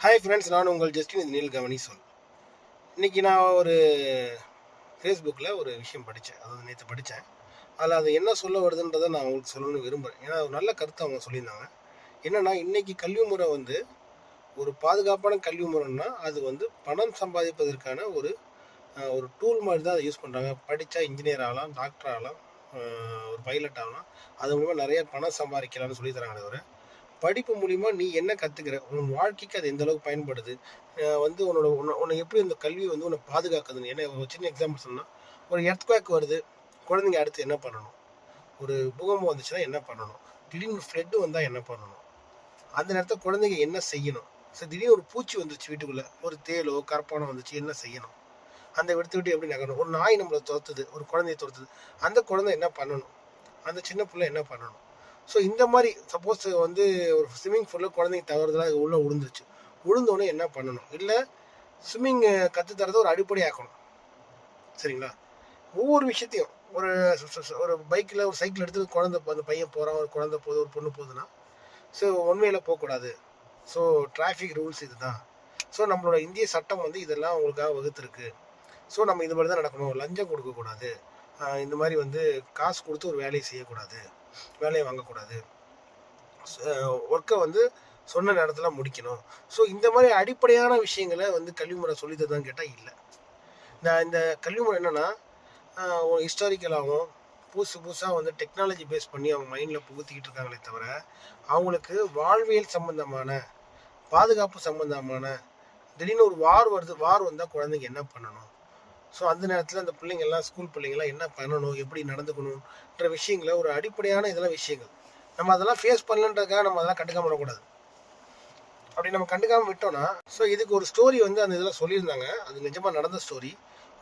Hi friends, நான் உங்கள் Justin இது நீல் கவனி சொல். இன்றைக்கி நான் ஒரு ஃபேஸ்புக்கில் ஒரு விஷயம் படித்தேன், அதாவது நேற்று படித்தேன். அதில் அது என்ன சொல்ல வருதுன்றதை நான் உங்களுக்கு சொல்லணும்னு விரும்புகிறேன். ஏன்னா ஒரு நல்ல கருத்தை அவங்க சொல்லியிருந்தாங்க. என்னென்னா, இன்றைக்கி கல்வி முறை வந்து ஒரு பாதுகாப்பான கல்வி முறைன்னா அது வந்து பணம் சம்பாதிப்பதற்கான ஒரு ஒரு டூல் மாதிரி தான் அதை யூஸ் பண்ணுறாங்க. படித்தா இன்ஜினியர் ஆகலாம், டாக்டர் ஆகலாம், ஒரு பைலட் ஆகலாம், அது மூலமாக நிறைய பணம் சம்பாதிக்கலாம்னு சொல்லி தராங்க. தவிர படிப்பு மூலிமா நீ என்ன கற்றுக்கிற, உன் வாழ்க்கைக்கு அது எந்த அளவுக்கு பயன்படுது, வந்து உன்னை எப்படி இந்த கல்வி வந்து உன்னை பாதுகாக்குதுன்னு. ஏன்னா ஒரு சின்ன எக்ஸாம்பிள் சொன்னால், ஒரு எர்த்குவேக் வருது, குழந்தைங்க அடுத்து என்ன பண்ணணும், ஒரு பூகம்பம் வந்துச்சுன்னா என்ன பண்ணணும், திடீர்னு ஃப்ளட்டு வந்தால் என்ன பண்ணணும், அந்த நேரத்தில் குழந்தைங்க என்ன செய்யணும். சரி, திடீர்னு ஒரு பூச்சி வந்துச்சு வீட்டுக்குள்ளே, ஒரு தேலோ கரப்பானோ வந்துச்சு, என்ன செய்யணும், அந்த விட்டு எப்படி நகரணும், ஒரு நாய் நம்மளை துரத்துது, ஒரு குழந்தைய துரத்துது, அந்த குழந்தை என்ன பண்ணணும், அந்த சின்ன பிள்ளை என்ன பண்ணணும். ஸோ இந்த மாதிரி சப்போஸ் வந்து ஒரு ஸ்விம்மிங் பூலில் குழந்தைங்க தவறுதலாக உள்ளே விழுந்துருச்சு, விழுந்தோடனே என்ன பண்ணணும், இல்லை ஸ்விம்மிங் கற்றுத்தரதை ஒரு அடிப்படையாக்கணும். சரிங்களா? ஒவ்வொரு விஷயத்தையும் ஒரு ஒரு பைக்கில் ஒரு சைக்கிள் எடுத்து குழந்தை அந்த பையன் போகிறான், ஒரு குழந்தை போகுது, ஒரு பொண்ணு போகுதுன்னா, ஸோ ஒன்வேயில் போகக்கூடாது. ஸோ டிராஃபிக் ரூல்ஸ் இது தான். ஸோ நம்மளோட இந்திய சட்டம் வந்து இதெல்லாம் அவங்களுக்காக வகுத்துருக்கு. ஸோ நம்ம இது மாதிரி தான் நடக்கணும், லஞ்சம் கொடுக்கக்கூடாது, இந்த மாதிரி வந்து காசு கொடுத்து ஒரு வேலையை செய்யக்கூடாது, வேலையை வாங்கக்கூடாது, ஒர்க்கை வந்து சொன்ன நேரத்தில் முடிக்கணும். ஸோ இந்த மாதிரி அடிப்படையான விஷயங்களை வந்து கல்வி முறை சொல்லி தருதான்னு கேட்டால் இல்லை. இந்த கல்வி முறை என்னென்னா, ஹிஸ்டாரிக்கலாகவும் புதுசாக வந்து டெக்னாலஜி பேஸ் பண்ணி அவங்க மைண்டில் புகுத்திக்கிட்டு இருக்காங்களே தவிர, அவங்களுக்கு வாழ்வியல் சம்மந்தமான, பாதுகாப்பு சம்மந்தமான, திடீர்னு ஒரு வார் வந்தால் குழந்தைங்க என்ன பண்ணணும், ஸோ அந்த நேரத்தில் அந்த பிள்ளைங்கள்லாம், ஸ்கூல் பிள்ளைங்கள்லாம் என்ன பண்ணணும், எப்படி நடந்துக்கணுன்ற விஷயங்களை, ஒரு அடிப்படையான இதெல்லாம் விஷயங்கள் நம்ம அதெல்லாம் ஃபேஸ் பண்ணலன்றதுக்காக நம்ம அதெல்லாம் கண்டுக்காம விடக்கூடாது. அப்படி நம்ம கண்டுக்காமல் விட்டோம்னா, ஸோ இதுக்கு ஒரு ஸ்டோரி வந்து அந்த இதெல்லாம் சொல்லியிருந்தாங்க. அது நிஜமாக நடந்த ஸ்டோரி.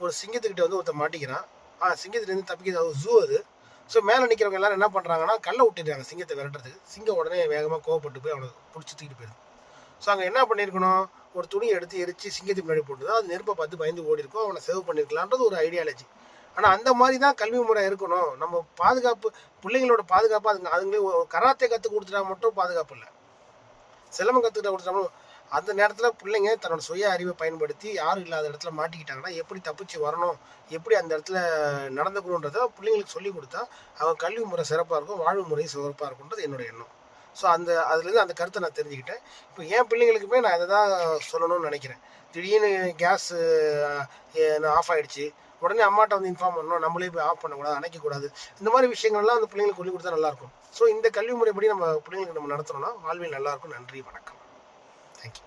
ஒரு சிங்கத்துக்கிட்ட வந்து ஒருத்தர் மாட்டிக்கிறான். சிங்கத்துலேருந்து தப்பிக்கிறது ஜூ அது. ஸோ மேலே நிற்கிறவங்க எல்லாரும் என்ன பண்ணுறாங்கன்னா, கல்லை விட்டுடுறாங்க சிங்கத்தை விரட்டுறதுக்கு. சிங்கம் உடனே வேகமாக கோவப்பட்டு போய் அவனை பிடிச்சி தூக்கிட்டு போயிடுது. ஸோ அங்கே என்ன பண்ணியிருக்கணும், ஒரு துணியை எடுத்து எரித்து சிங்கத்துக்கு முன்னாடி போட்டு தான் அது நெருப்பை பார்த்து பயந்து ஓடி இருக்கும், அவனை சேவ் பண்ணியிருக்கலான்றது ஒரு ஐடியாலஜி. ஆனால் அந்த மாதிரி தான் கல்வி முறை இருக்கணும். நம்ம பாதுகாப்பு, பிள்ளைங்களோட பாதுகாப்பு, அதுங்களே கராத்தே கற்றுக் கொடுத்துட்டா மட்டும் பாதுகாப்பு இல்லை, சிலம்பம் கற்றுக்கிட்ட கொடுத்தாலும் அந்த நேரத்தில் பிள்ளைங்க தன்னோட சுய அறிவை பயன்படுத்தி யாரும் இல்லாத இடத்துல மாட்டிக்கிட்டாங்கன்னா எப்படி தப்பிச்சு வரணும், எப்படி அந்த இடத்துல நடந்துக்கணுன்றதை பிள்ளைங்களுக்கு சொல்லி கொடுத்தா அவங்க கல்வி முறை சிறப்பாக இருக்கும், வாழ்வு முறை சிறப்பாக இருக்குன்றது என்னோட எண்ணம். ஸோ அதுலேருந்து அந்த கருத்தை நான் தெரிஞ்சுக்கிட்டேன். இப்போ என் பிள்ளைங்களுக்குமே நான் அதை தான் சொல்லணும்னு நினைக்கிறேன். திடீர்னு கேஸ் ஆஃப் ஆகிடுச்சு, உடனே அம்மாட்ட வந்து இன்ஃபார்ம் பண்ணணும், நம்மளே போய் ஆஃப் பண்ணக்கூடாது, அணைக்கக்கூடாது. இந்த மாதிரி விஷயங்கள்லாம் அந்த பிள்ளைங்களுக்கு சொல்லி கொடுத்தா நல்லாயிருக்கும். ஸோ இந்த கல்வி முறைப்படி நம்ம பிள்ளைங்களுக்கு நம்ம நடத்தணும்னா வாழ்வில் நல்லாயிருக்கும். நன்றி, வணக்கம். தேங்க்யூ.